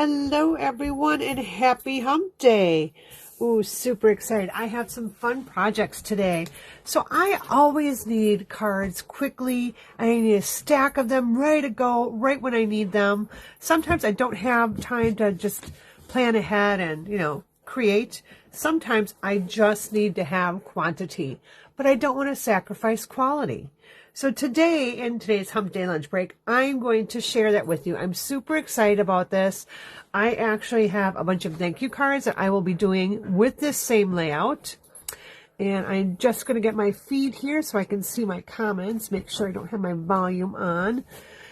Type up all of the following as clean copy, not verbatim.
Hello everyone and happy hump day. Ooh, super excited. I have some fun projects today. So I always need cards quickly. I need a stack of them ready to go right when I need them. Sometimes I don't have time to just plan ahead and, create. Sometimes I just need to have quantity, but I don't want to sacrifice quality. So today, in today's Hump Day Lunch Break, I'm going to share that with you. I'm super excited about this. I actually have a bunch of thank you cards that I will be doing with this same layout. And I'm just going to get my feed here so I can see my comments. Make sure I don't have my volume on.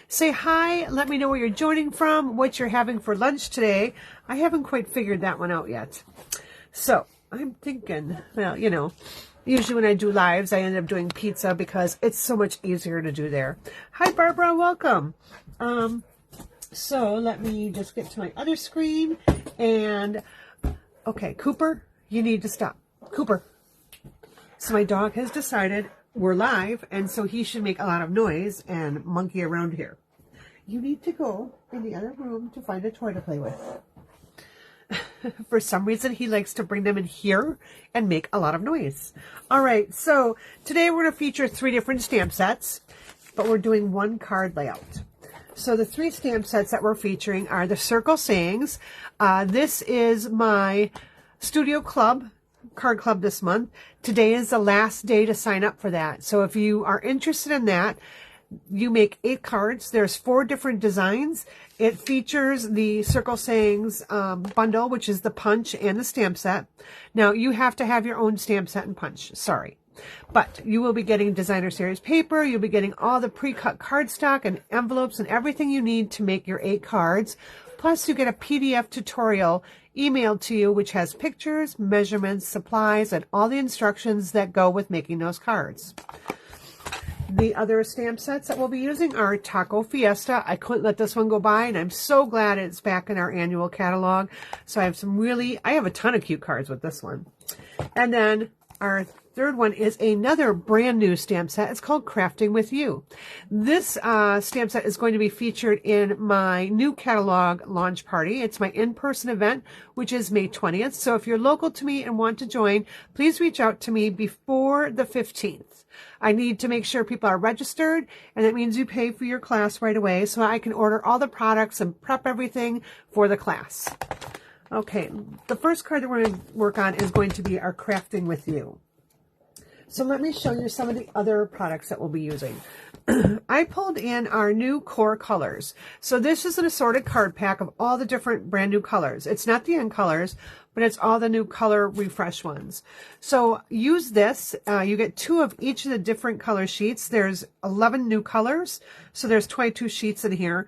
Say hi. Let me know where you're joining from, what you're having for lunch today. I haven't quite figured that one out yet. So I'm thinking, well, usually when I do lives, I end up doing pizza because it's so much easier to do there. Hi, Barbara. Welcome. So let me just get to my other screen. And, okay, Cooper, you need to stop. Cooper. So my dog has decided we're live, and so he should make a lot of noise and monkey around here. You need to go in the other room to find a toy to play with. For some reason, he likes to bring them in here and make a lot of noise. All right, so today we're going to feature 3 different stamp sets, but we're doing one card layout. So the 3 stamp sets that we're featuring are the Circle Sayings. This is my Studio Club, card club this month. Today is the last day to sign up for that. So if you are interested in that, you make 8 cards. There's 4 different designs. It features the Circle Sayings bundle, which is the punch and the stamp set. Now, you have to have your own stamp set and punch. Sorry. But you will be getting designer series paper. You'll be getting all the pre-cut cardstock and envelopes and everything you need to make your 8 cards. Plus, you get a PDF tutorial emailed to you, which has pictures, measurements, supplies, and all the instructions that go with making those cards. The other stamp sets that we'll be using are Taco Fiesta. I couldn't let this one go by, and I'm so glad it's back in our annual catalog. So I have a ton of cute cards with this one. And then our third one is another brand new stamp set. It's called Crafting with You. This stamp set is going to be featured in my new catalog launch party. It's my in-person event, which is May 20th. So if you're local to me and want to join, please reach out to me before the 15th. I need to make sure people are registered, and that means you pay for your class right away so I can order all the products and prep everything for the class. Okay, the first card that we're going to work on is going to be our Crafting with You. So let me show you some of the other products that we'll be using. I pulled in our new core colors. So this is an assorted card pack of all the different brand new colors. It's not the end colors, but it's all the new color refresh ones. So use this. You get 2 of each of the different color sheets. There's 11 new colors. So there's 22 sheets in here.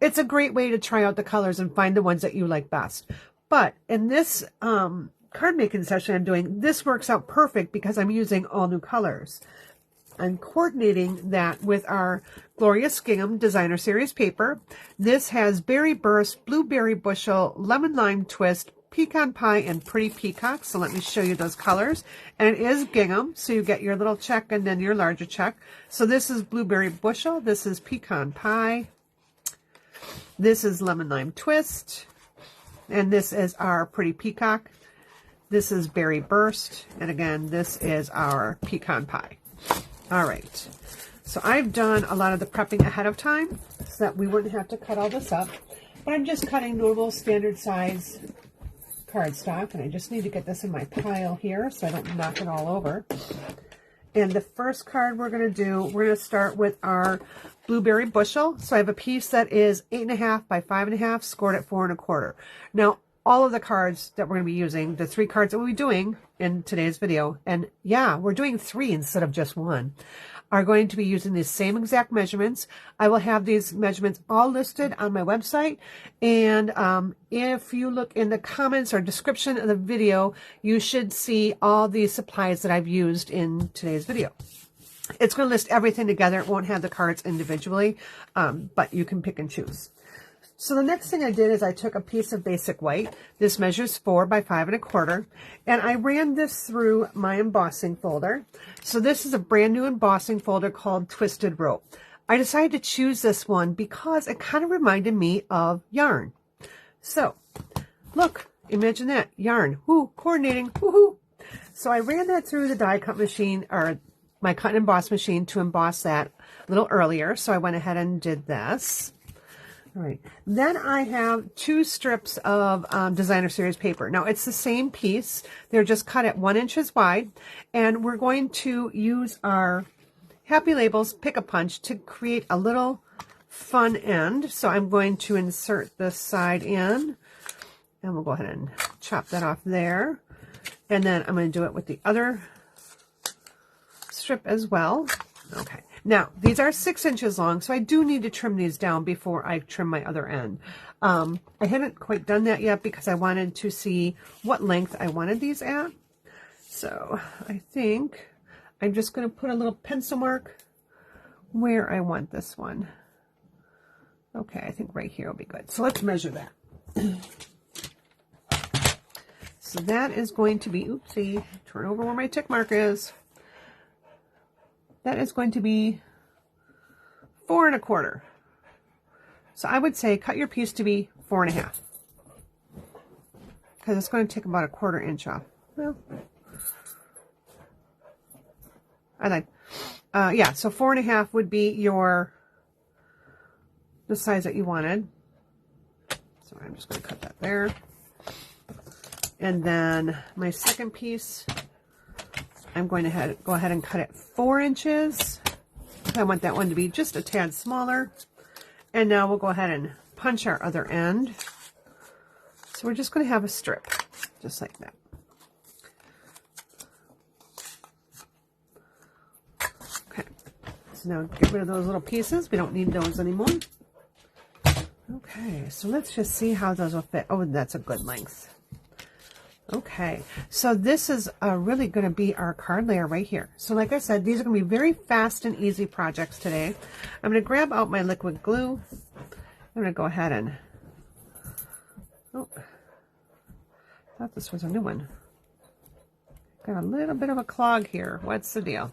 It's a great way to try out the colors and find the ones that you like best. But in this card making session I'm doing, this works out perfect because I'm using all new colors. I'm coordinating that with our Glorious Gingham Designer Series paper. This has Berry Burst, Blueberry Bushel, Lemon Lime Twist, Pecan Pie, and Pretty Peacock. So let me show you those colors. And it is gingham, so you get your little check and then your larger check. So this is Blueberry Bushel. This is Pecan Pie. This is Lemon Lime Twist. And this is our Pretty Peacock. This is Berry Burst. And again, this is our Pecan Pie. All right, so I've done a lot of the prepping ahead of time so that we wouldn't have to cut all this up, but I'm just cutting normal standard size cardstock, and I just need to get this in my pile here so I don't knock it all over. And the first card we're going to start with our Blueberry Bushel. So I have a piece that is 8.5 by 5.5, scored at 4 1/4. Now, all of the cards that we're going to be using, the 3 cards that we'll be doing in today's video, and yeah, we're doing 3 instead of just 1, are going to be using the same exact measurements. I will have these measurements all listed on my website, and if you look in the comments or description of the video, you should see all the supplies that I've used in today's video. It's going to list everything together. It won't have the cards individually, but you can pick and choose. So the next thing I did is I took a piece of basic white. This measures 4 by 5 1/4, and I ran this through my embossing folder. So this is a brand new embossing folder called Twisted Rope. I decided to choose this one because it kind of reminded me of yarn. So look, imagine that, yarn, whoo, coordinating, woohoo. So I ran that through the die cut machine, or my cut and emboss machine, to emboss that a little earlier. So I went ahead and did this. All right, then I have 2 strips of designer series paper. Now it's the same piece. They're just cut at 1 inches wide, and we're going to use our Happy Labels Pick-a-Punch to create a little fun end. So I'm going to insert this side in, and we'll go ahead and chop that off there. And then I'm going to do it with the other strip as well. Okay. Now, these are 6 inches long, so I do need to trim these down before I trim my other end. I haven't quite done that yet because I wanted to see what length I wanted these at. So I think I'm just going to put a little pencil mark where I want this one. Okay, I think right here will be good. So let's measure that. So that is going to be, oopsie, turn over where my tick mark is. That is going to be 4 1/4. So I would say cut your piece to be 4 1/2. Because it's going to take about 1/4 inch off. Well, I like, yeah, so 4 1/2 would be the size that you wanted. So I'm just going to cut that there. And then my second piece, I'm going to go ahead and cut it 4 inches. I want that one to be just a tad smaller. And now we'll go ahead and punch our other end. So we're just going to have a strip, just like that. Okay, so now get rid of those little pieces. We don't need those anymore. Okay, so let's just see how those will fit. Oh, that's a good length. Okay, so this is really going to be our card layer right here. So like I said, these are going to be very fast and easy projects today. I'm going to grab out my liquid glue. I'm going to go ahead and, oh, I thought this was a new one. Got a little bit of a clog here. What's the deal?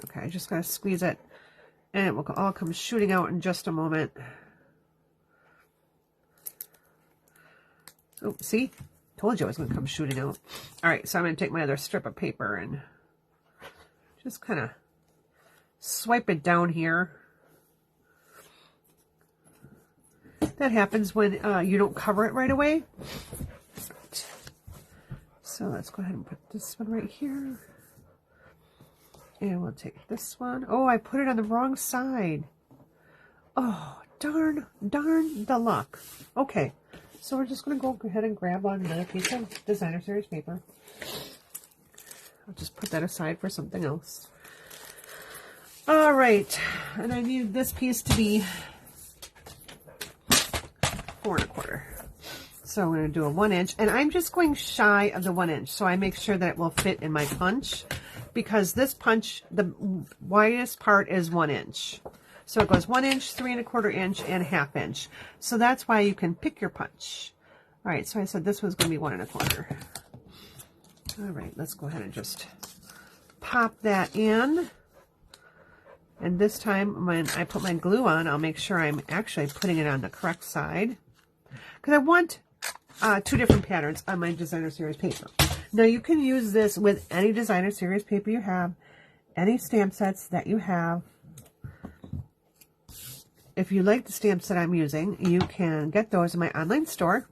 Okay, I just got to squeeze it, and it will all come shooting out in just a moment. Oh, see? Told you I was going to come shooting out. All right, so I'm going to take my other strip of paper and just kind of swipe it down here. That happens when you don't cover it right away. So let's go ahead and put this one right here. And we'll take this one. Oh, I put it on the wrong side. Oh, darn the luck. Okay. So we're just going to go ahead and grab on another piece of designer series paper. I'll just put that aside for something else. All right, and I need this piece to be 4 1/4. So I'm going to do a 1 inch, and I'm just going shy of the 1 inch, so I make sure that it will fit in my punch, because this punch, the widest part is 1 inch. So it goes 1 inch, 3 1/4 inch, and 1/2 inch. So that's why you can pick your punch. All right, so I said this was going to be 1 1/4. All right, let's go ahead and just pop that in. And this time when I put my glue on, I'll make sure I'm actually putting it on the correct side. Because I want 2 different patterns on my designer series paper. Now you can use this with any designer series paper you have, any stamp sets that you have. If you like the stamps that I'm using, you can get those in my online store.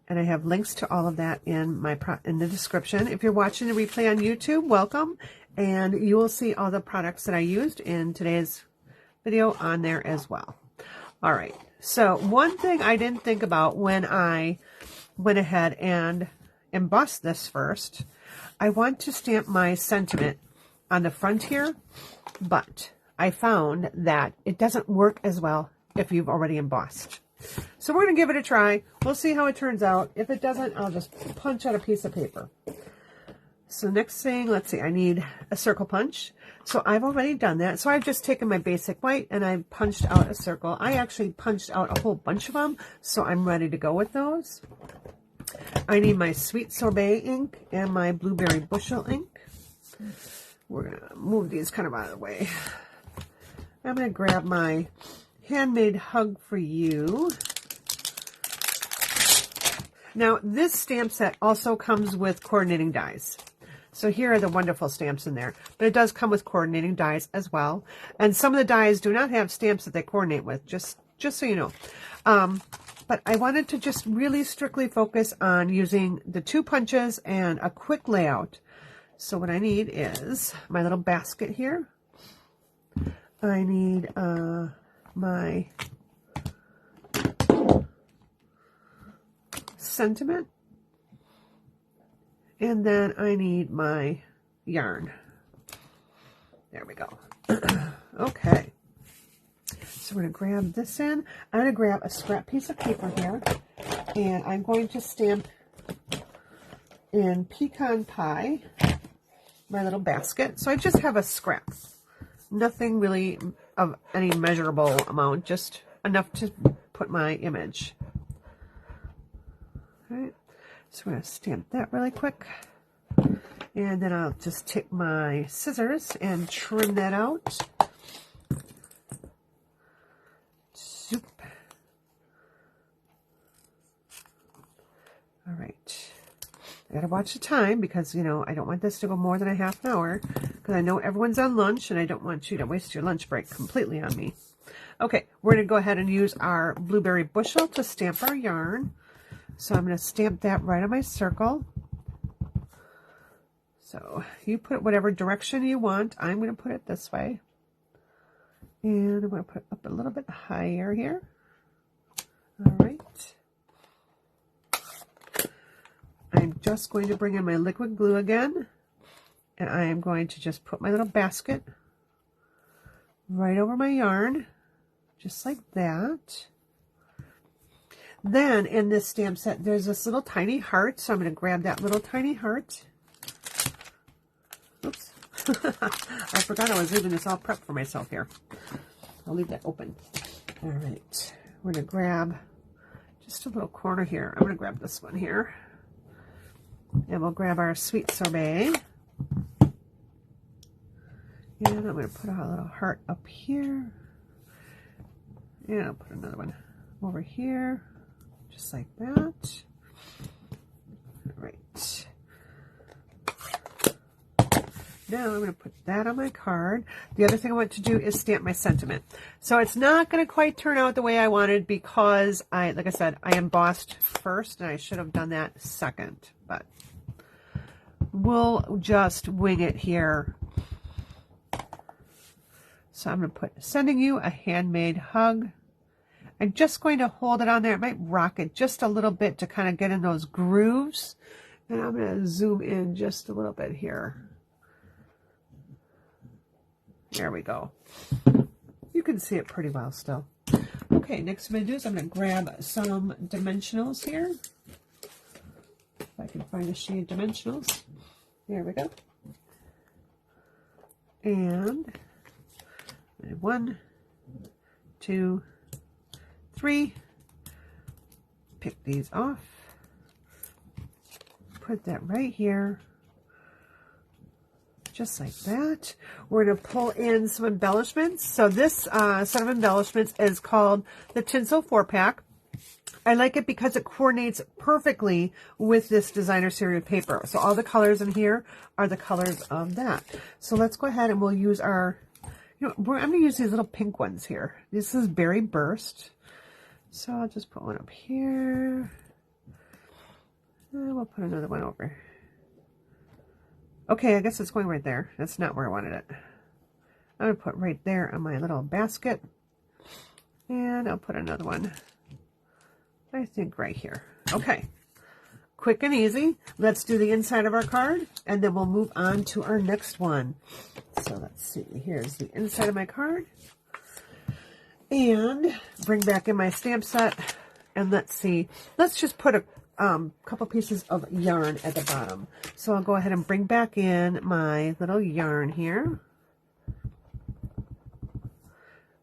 And I have links to all of that in the description. If you're watching the replay on YouTube, welcome. And you will see all the products that I used in today's video on there as well. All right. So one thing I didn't think about when I went ahead and embossed this first, I want to stamp my sentiment on the front here, but I found that it doesn't work as well if you've already embossed. So we're going to give it a try. We'll see how it turns out. If it doesn't, I'll just punch out a piece of paper. So next thing, let's see, I need a circle punch. So I've already done that. So I've just taken my basic white and I punched out a circle. I actually punched out a whole bunch of them, so I'm ready to go with those. I need my Sweet Sorbet ink and my Blueberry Bushel ink. We're going to move these kind of out of the way. I'm going to grab my Handmade Hug for You. Now, this stamp set also comes with coordinating dies. So here are the wonderful stamps in there, but it does come with coordinating dies as well. And some of the dies do not have stamps that they coordinate with, just so you know. But I wanted to just really strictly focus on using the 2 punches and a quick layout. So what I need is my little basket here. I need my sentiment. And then I need my yarn. There we go. Okay. So we're going to grab this in. I'm going to grab a scrap piece of paper here. And I'm going to stamp in pecan pie my little basket. So I just have a scrap. Nothing really of any measurable amount. Just enough to put my image. All right. So we're going to stamp that really quick. And then I'll just take my scissors and trim that out. Zoop. All right. I gotta watch the time because, you know, I don't want this to go more than a half an hour because I know everyone's on lunch and I don't want you to waste your lunch break completely on me. Okay, we're gonna go ahead and use our blueberry bushel to stamp our yarn. So I'm going to stamp that right on my circle. So you put it whatever direction you want. I'm going to put it this way. And I'm going to put it up a little bit higher here. All right. I'm just going to bring in my liquid glue again. And I am going to just put my little basket right over my yarn. Just like that. Then in this stamp set, there's this little tiny heart. So I'm going to grab that little tiny heart. Oops. I forgot I was leaving this all prepped for myself here. I'll leave that open. All right. We're going to grab just a little corner here. I'm going to grab this one here. And we'll grab our sweet sorbet. And I'm going to put a little heart up here. And I'll put another one over here. Just like that. All right. Now I'm going to put that on my card. The other thing I want to do is stamp my sentiment. So it's not going to quite turn out the way I wanted because like I said, I embossed first and I should have done that second, but we'll just wing it here. So I'm going to put sending you a handmade hug. I'm just going to hold it on there. It might rock it just a little bit to kind of get in those grooves. And I'm going to zoom in just a little bit here. There we go. You can see it pretty well still. Okay, next I'm going to do is I'm going to grab some dimensionals here. If I can find a sheet of dimensionals. There we go. And 1, 2, 3. Pick these off. Put that right here. Just like that. We're going to pull in some embellishments. So this set of embellishments is called the Tinsel 4-Pack. I like it because it coordinates perfectly with this designer series paper. So all the colors in here are the colors of that. So let's go ahead and we'll use our, I'm going to use these little pink ones here. This is Berry Burst. So I'll just put one up here. And we'll put another one over. Okay, I guess it's going right there. That's not where I wanted it. I'm going to put right there on my little basket. And I'll put another one, I think, right here. Okay. Quick and easy. Let's do the inside of our card, and then we'll move on to our next one. So let's see. Here's the inside of my card. And bring back in my stamp set. And let's see. Let's just put a couple pieces of yarn at the bottom. So I'll go ahead and bring back in my little yarn here.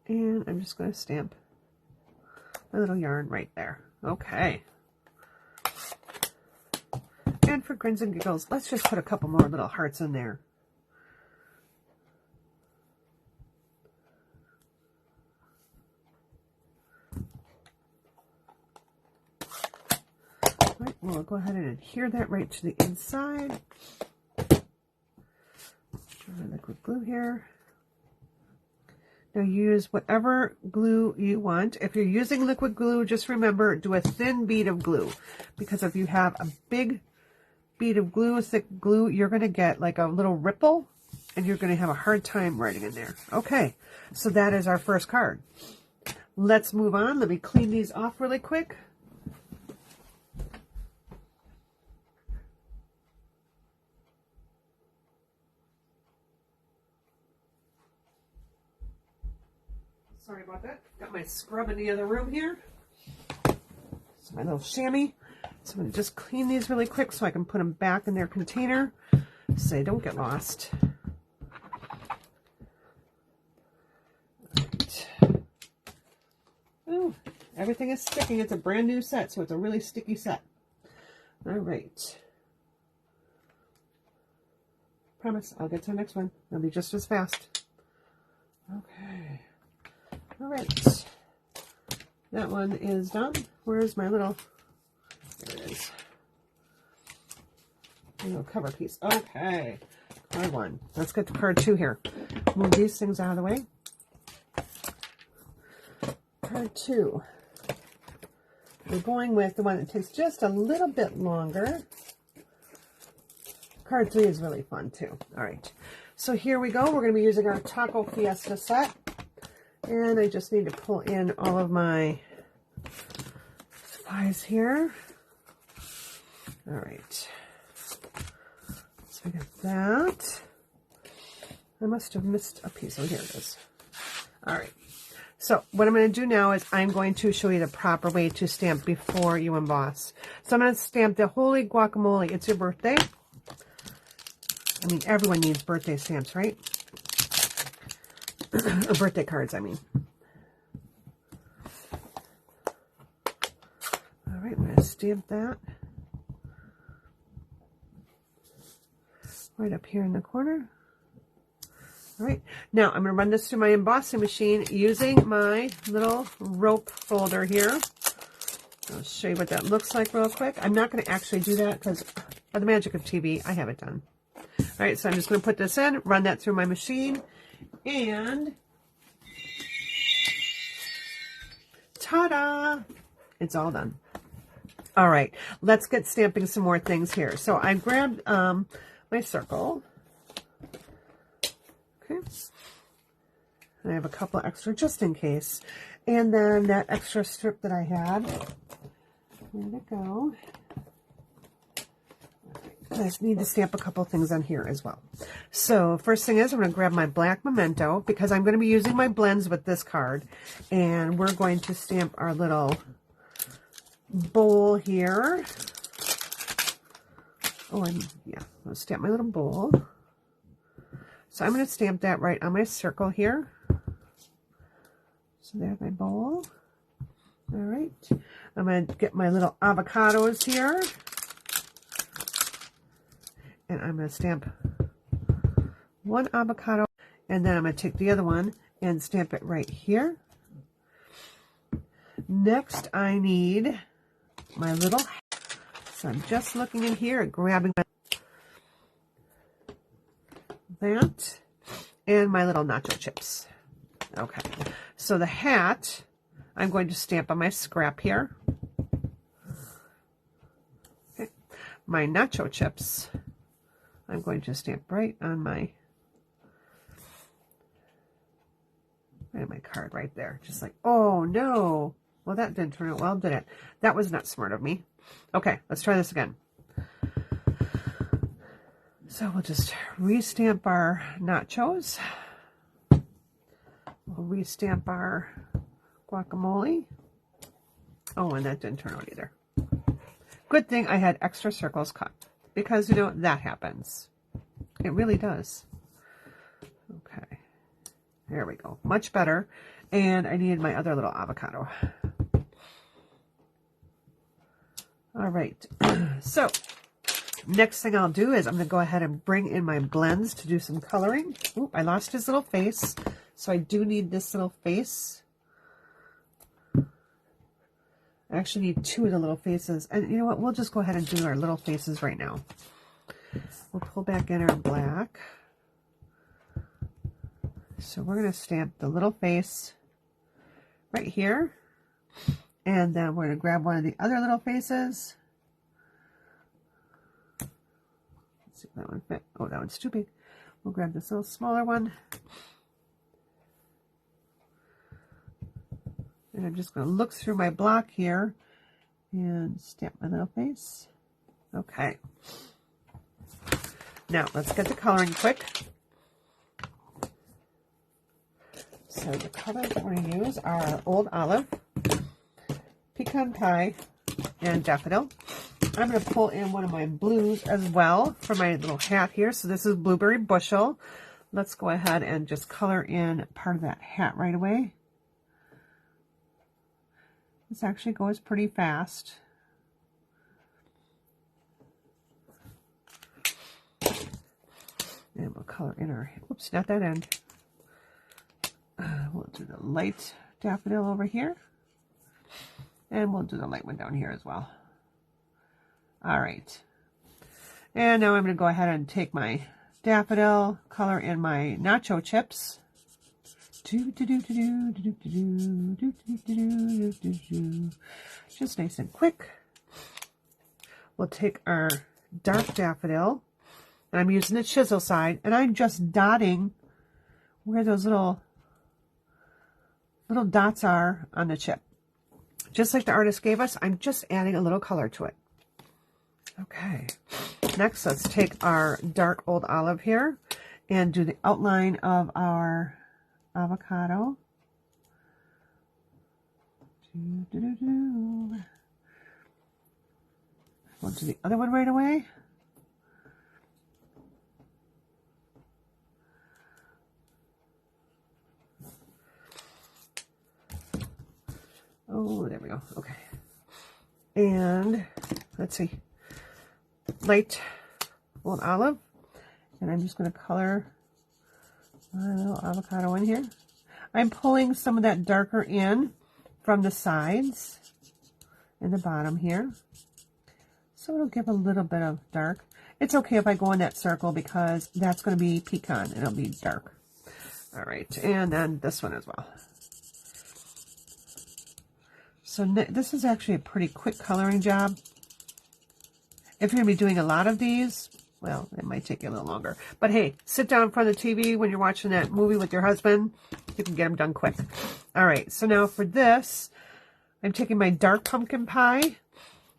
And I'm just going to stamp my little yarn right there. Okay. And for grins and giggles, let's just put a couple more little hearts in there. Right, we'll go ahead and adhere that right to the inside. Liquid glue here. Now use whatever glue you want. If you're using liquid glue, just remember, do a thin bead of glue, because if you have a big bead of glue, a thick glue, you're going to get like a little ripple and you're going to have a hard time writing in there. Okay, so that is our first card. Let's move on. Let me clean these off really quick. Sorry about that. Got my scrub in the other room here. It's my little chamois. So I'm going to just clean these really quick so I can put them back in their container so they don't get lost. Right. Oh, everything is sticking. It's a brand new set, so it's a really sticky set. All right. Promise, I'll get to the next one. It'll be just as fast. Okay. All right. That one is done. Where's my little... There it is. A little cover piece. Okay. Card 1. Let's get to card 2 here. Move these things out of the way. Card 2. We're going with the one that takes just a little bit longer. Card 3 is really fun too. All right. So here we go. We're going to be using our Taco Fiesta set. And I just need to pull in all of my supplies here. All right. So we got that. I must have missed a piece. Oh, here it is. All right. So what I'm going to do now is I'm going to show you the proper way to stamp before you emboss. So I'm going to stamp the Holy Guacamole. It's your birthday. I mean, everyone needs birthday stamps, right? Or birthday cards, I mean. All right, I'm going to stamp that right up here in the corner. All right, now I'm going to run this through my embossing machine using my little rope folder here. I'll show you what that looks like real quick. I'm not going to actually do that because by the magic of TV, I have it done. All right, so I'm just going to put this in, run that through my machine, and ta-da! It's all done. All right, let's get stamping some more things here. So I grabbed my circle. Okay. I have a couple extra just in case. And then that extra strip that I had. Where'd it go? I just need to stamp a couple things on here as well. So first thing is I'm going to grab my black memento because I'm going to be using my blends with this card. And we're going to stamp our little bowl here. Oh, I'll stamp my little bowl. So I'm going to stamp that right on my circle here. So there's my bowl. All right. I'm going to get my little avocados here. And I'm going to stamp one avocado. And then I'm going to take the other one and stamp it right here. Next, I need my little... So I'm just looking in here and grabbing that and my little nacho chips. Okay, so the hat I'm going to stamp on my scrap here. Okay, my nacho chips I'm going to stamp right on my card right there. Just like, oh no, well that didn't turn out well, did it? That was not smart of me. Okay, let's try this again. So we'll just restamp our nachos. We'll restamp our guacamole. Oh, and that didn't turn out either. Good thing I had extra circles cut because, you know, that happens. It really does. Okay, there we go. Much better. And I needed my other little avocado. All right, so next thing I'll do is I'm going to go ahead and bring in my blends to do some coloring. Ooh, I lost his little face, so I do need this little face. I actually need 2 of the little faces. And you know what? We'll just go ahead and do our little faces right now. We'll pull back in our black. So we're going to stamp the little face right here. And then we're going to grab one of the other little faces. Let's see if that one fit. Oh, that one's too big. We'll grab this little smaller one. And I'm just going to look through my block here and stamp my little face. Okay. Now, let's get the coloring quick. So the colors that we're going to use are Old Olive, Pecan Pie, and Daffodil. I'm going to pull in one of my blues as well for my little hat here. So this is Blueberry Bushel. Let's go ahead and just color in part of that hat right away. This actually goes pretty fast. And we'll color in our, oops, not that end. We'll do the light daffodil over here. And we'll do the light one down here as well. All right. And now I'm going to go ahead and take my daffodil, color in my nacho chips. Just nice and quick. We'll take our dark daffodil, and I'm using the chisel side, and I'm just dotting where those little dots are on the chip. Just like the artist gave us, I'm just adding a little color to it. Okay. Next, let's take our dark Old Olive here and do the outline of our avocado. We'll do the other one right away. Oh, there we go. Okay. And let's see. Light Old Olive. And I'm just going to color my little avocado in here. I'm pulling some of that darker in from the sides and the bottom here. So it'll give a little bit of dark. It's okay if I go in that circle because that's going to be pecan. It'll be dark. All right. And then this one as well. So this is actually a pretty quick coloring job. If you're going to be doing a lot of these, well, it might take you a little longer. But hey, sit down in front of the TV when you're watching that movie with your husband. You can get them done quick. All right, so now for this, I'm taking my dark pumpkin pie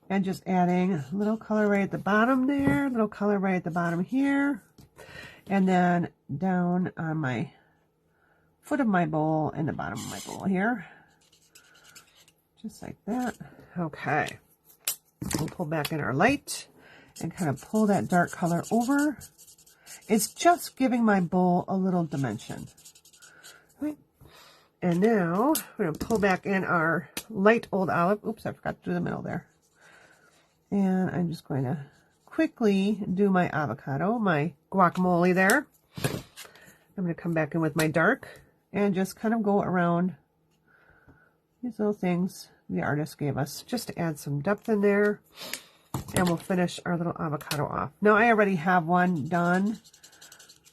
and just adding a little color right at the bottom there, a little color right at the bottom here, and then down on my foot of my bowl and the bottom of my bowl here. Just like that. Okay. We'll pull back in our light and kind of pull that dark color over. It's just giving my bowl a little dimension. Right. And now we're going to pull back in our light Old Olive. Oops, I forgot to do the middle there. And I'm just going to quickly do my avocado, my guacamole there. I'm going to come back in with my dark and just kind of go around these little things the artist gave us just to add some depth in there. And we'll finish our little avocado off. Now I already have one done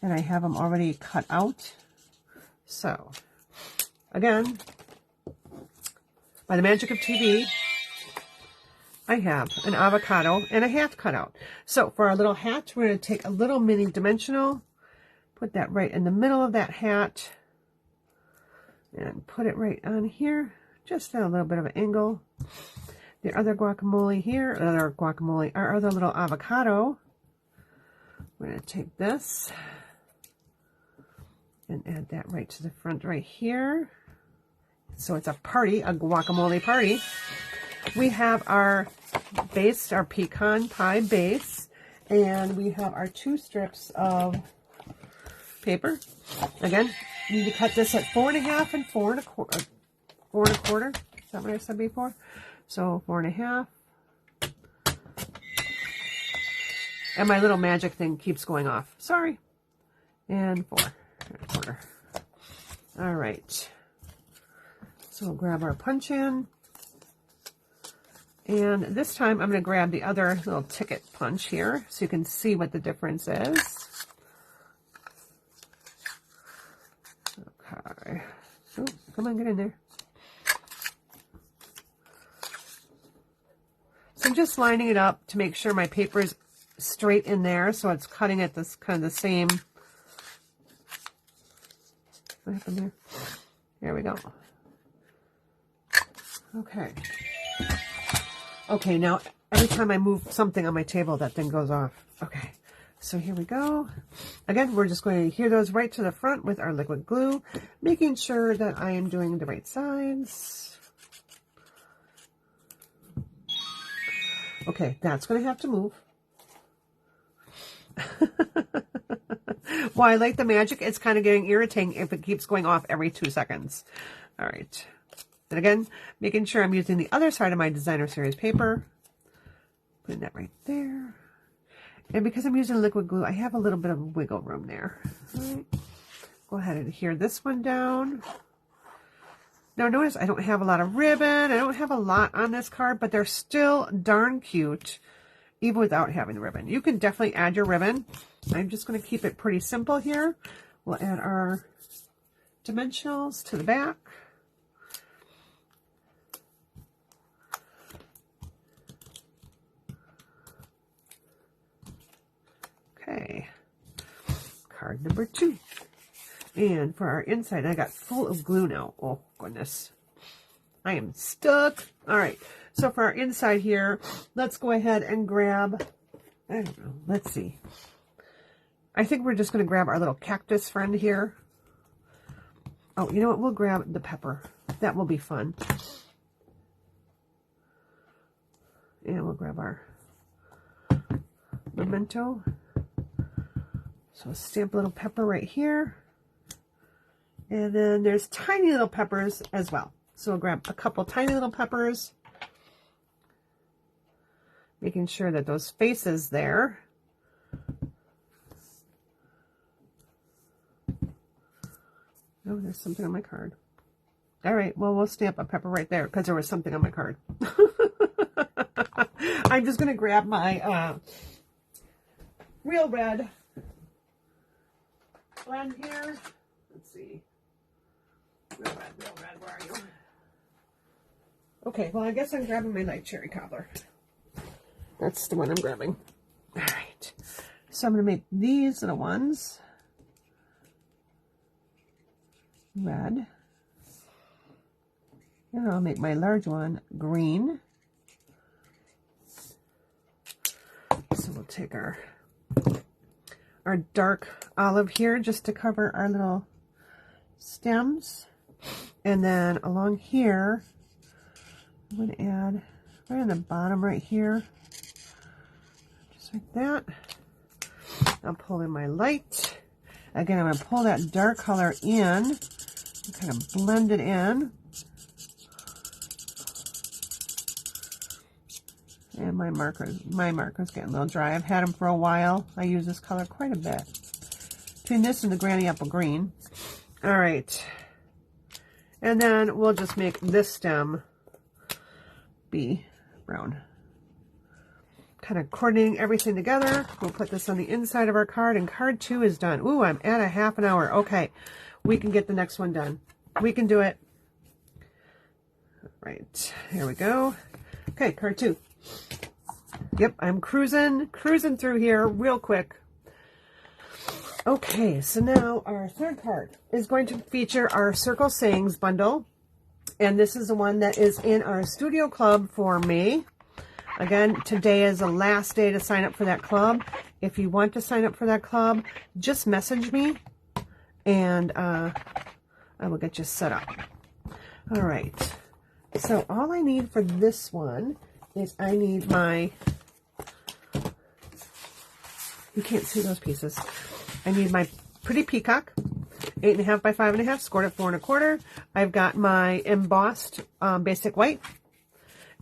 and I have them already cut out. So again, by the magic of TV, I have an avocado and a hat cut out. So for our little hat, we're going to take a little mini dimensional, put that right in the middle of that hat, and put it right on here, just at a little bit of an angle. The other guacamole here, our other little avocado, we're going to take this and add that right to the front right here. So it's a party, a guacamole party. We have our base, our pecan pie base, and we have our 2 strips of paper. Again, you need to cut this at 4.5 and 4 1/4. 4 1/4. Is that what I said before? So 4 1/2. And my little magic thing keeps going off. Sorry. And 4 1/4. All right. So we'll grab our punch in. And this time I'm going to grab the other little ticket punch here so you can see what the difference is. Okay. Oh, come on, get in there. So I'm just lining it up to make sure my paper is straight in there, so it's cutting at this kind of the same. What happened there? There we go. Okay. Okay, now every time I move something on my table, that thing goes off. Okay, so here we go. Again, we're just going to adhere those right to the front with our liquid glue, making sure that I am doing the right sides. Okay, that's going to have to move. Well, I like the magic. It's kind of getting irritating if it keeps going off every 2 seconds. All right. And again, making sure I'm using the other side of my designer series paper. Putting that right there. And because I'm using liquid glue, I have a little bit of wiggle room there. All right. Go ahead and adhere this one down. Now notice I don't have a lot of ribbon. I don't have a lot on this card, but they're still darn cute, even without having the ribbon. You can definitely add your ribbon. I'm just going to keep it pretty simple here. We'll add our dimensionals to the back. Okay, card number 2. And for our inside, I got full of glue now. Oh, goodness. I am stuck. All right, so for our inside here, let's go ahead and grab, I don't know, let's see. I think we're just going to grab our little cactus friend here. Oh, you know what? We'll grab the pepper. That will be fun. And we'll grab our memento. So stamp a little pepper right here. And then there's tiny little peppers as well. So we'll grab a couple tiny little peppers. Making sure that those faces there. Oh, there's something on my card. All right, well, we'll stamp a pepper right there because there was something on my card. I'm just going to grab my real red blend here. Let's see. Real red, where are you? Okay, well, I guess I'm grabbing my light cherry cobbler. That's the one I'm grabbing. All right. So I'm going to make these little ones red. And I'll make my large one green. So we'll take our dark olive here just to cover our little stems. And then along here, I'm going to add right on the bottom right here, just like that. I'll pull in my light. Again, I'm going to pull that dark color in and kind of blend it in. And my marker's getting a little dry. I've had them for a while. I use this color quite a bit. Between this and the Granny Apple Green. All right. And then we'll just make this stem be brown. Kind of coordinating everything together. We'll put this on the inside of our card, and card 2 is done. Ooh, I'm at a half an hour. Okay, we can get the next one done. We can do it. All right, here we go. Okay, card 2. Yep, I'm cruising through here real quick. Okay, so now our third card is going to feature our Circle Sayings bundle. And this is the one that is in our studio club for May. Again, today is the last day to sign up for that club. If you want to sign up for that club, just message me and I will get you set up. All right. So all I need for this one is I need my, you can't see those pieces. I need my pretty peacock, 8.5 by 5.5, scored at 4 1/4. I've got my embossed basic white.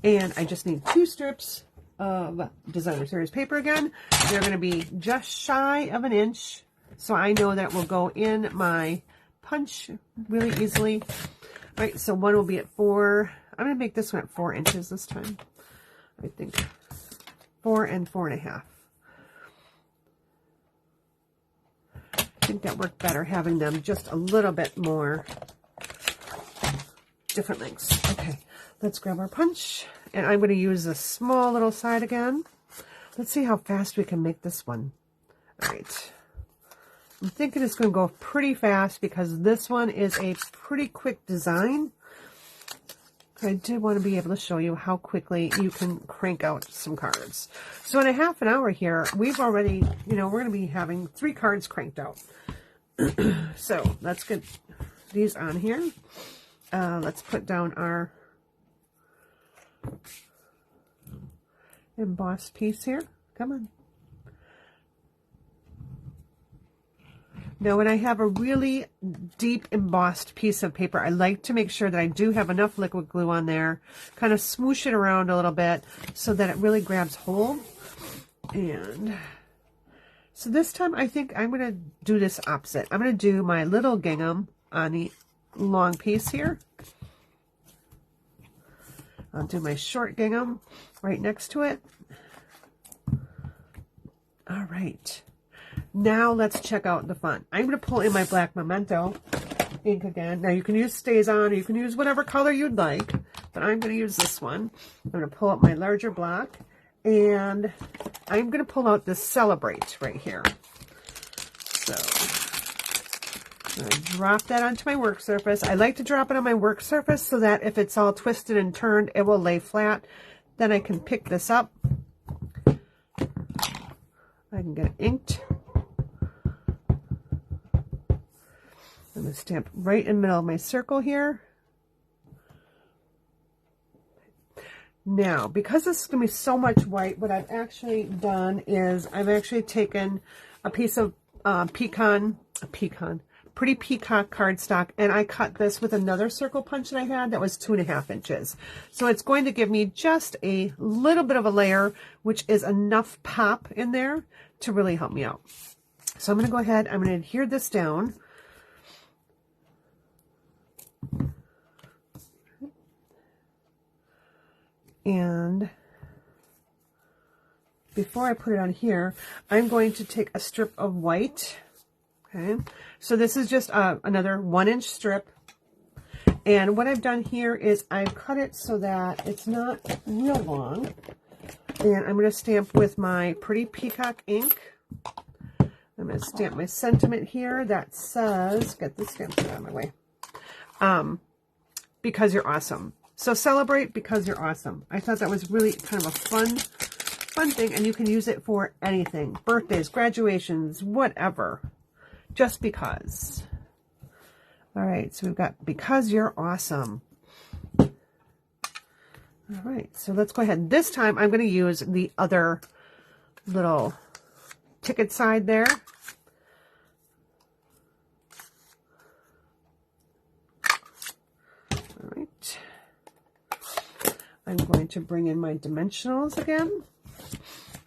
And I just need 2 strips of designer series paper again. They're going to be just shy of an inch. So I know that will go in my punch really easily. All right, so one will be at 4. I'm going to make this one at 4 inches this time. I think 4 and 4.5. I think that worked better having them just a little bit more different lengths. Okay, let's grab our punch, and I'm going to use the small little side again. Let's see how fast we can make this one. All right. I'm thinking it's going to go pretty fast because this one is a pretty quick design. I did want to be able to show you how quickly you can crank out some cards. So in a half an hour here, we've already, we're going to be having 3 cards cranked out. So let's get these on here. Let's put down our embossed piece here. Come on. Now, when I have a really deep embossed piece of paper, I like to make sure that I do have enough liquid glue on there, kind of smoosh it around a little bit so that it really grabs hold. And so this time, I think I'm going to do this opposite. I'm going to do my little gingham on the long piece here. I'll do my short gingham right next to it. All right. Now let's check out the fun. I'm going to pull in my black memento ink again. Now you can use StazOn, or you can use whatever color you'd like, but I'm going to use this one. I'm going to pull up my larger block, and I'm going to pull out this Celebrate right here. So I'm going to drop that onto my work surface. I like to drop it on my work surface so that if it's all twisted and turned, it will lay flat. Then I can pick this up. I can get it inked. I'm going to stamp right in the middle of my circle here. Now, because this is going to be so much white, what I've actually done is I've actually taken a piece of Pretty Peacock cardstock, and I cut this with another circle punch that I had that was 2.5 inches. So it's going to give me just a little bit of a layer, which is enough pop in there to really help me out. So I'm going to go ahead, I'm going to adhere this down. And before I put it on here, I'm going to take a strip of white. Okay, so this is just another 1-inch strip. And what I've done here is I've cut it so that it's not real long. And I'm going to stamp with my Pretty Peacock ink. I'm going to stamp my sentiment here that says, get this stamp out of my way, because you're awesome. So celebrate because you're awesome. I thought that was really kind of a fun thing, and you can use it for anything. Birthdays, graduations, whatever. Just because. All right, so we've got because you're awesome. All right, so let's go ahead. This time I'm going to use the other little ticket side there. All right. I'm going to bring in my dimensionals again,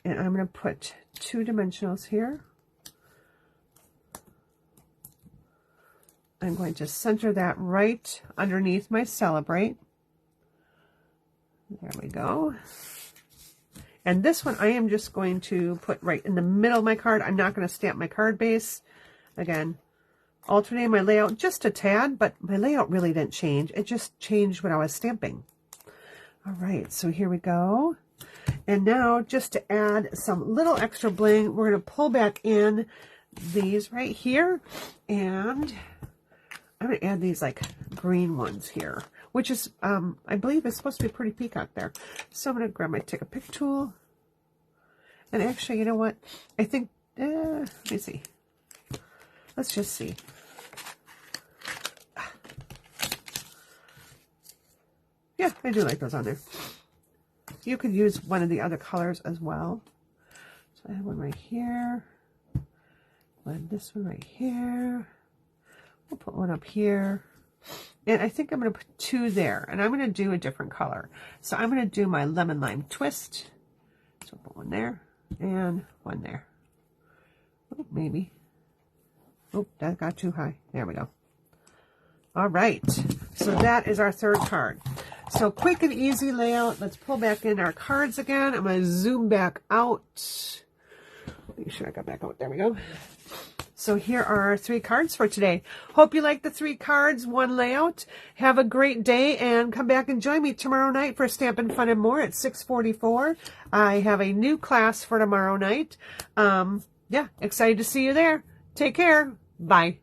and I'm going to put 2 dimensionals here. I'm going to center that right underneath my Celebrate. There we go. And this one I am just going to put right in the middle of my card. I'm not going to stamp my card base. Again, alternating my layout just a tad, but my layout really didn't change. It just changed what I was stamping. All right, so here we go. And now just to add some little extra bling, we're going to pull back in these right here, and I'm going to add these like green ones here, which is, I believe is supposed to be Pretty Peacock there. So I'm going to grab my Take a Pick tool. And actually, you know what? I think, let me see. Let's just see. Yeah, I do like those on there. You could use one of the other colors as well. So I have one right here. This one right here. We'll put one up here. And I think I'm going to put 2 there. And I'm going to do a different color. So I'm going to do my Lemon Lime Twist. So I'll put one there and one there. Oh, maybe. Oh, that got too high. There we go. All right. So that is our 3rd card. So quick and easy layout. Let's pull back in our cards again. I'm going to zoom back out. Make sure I got back out. There we go. So here are our 3 cards for today. Hope you like the 3 cards, 1 layout. Have a great day and come back and join me tomorrow night for Stampin' Fun and More at 6:44. I have a new class for tomorrow night. Yeah, excited to see you there. Take care. Bye.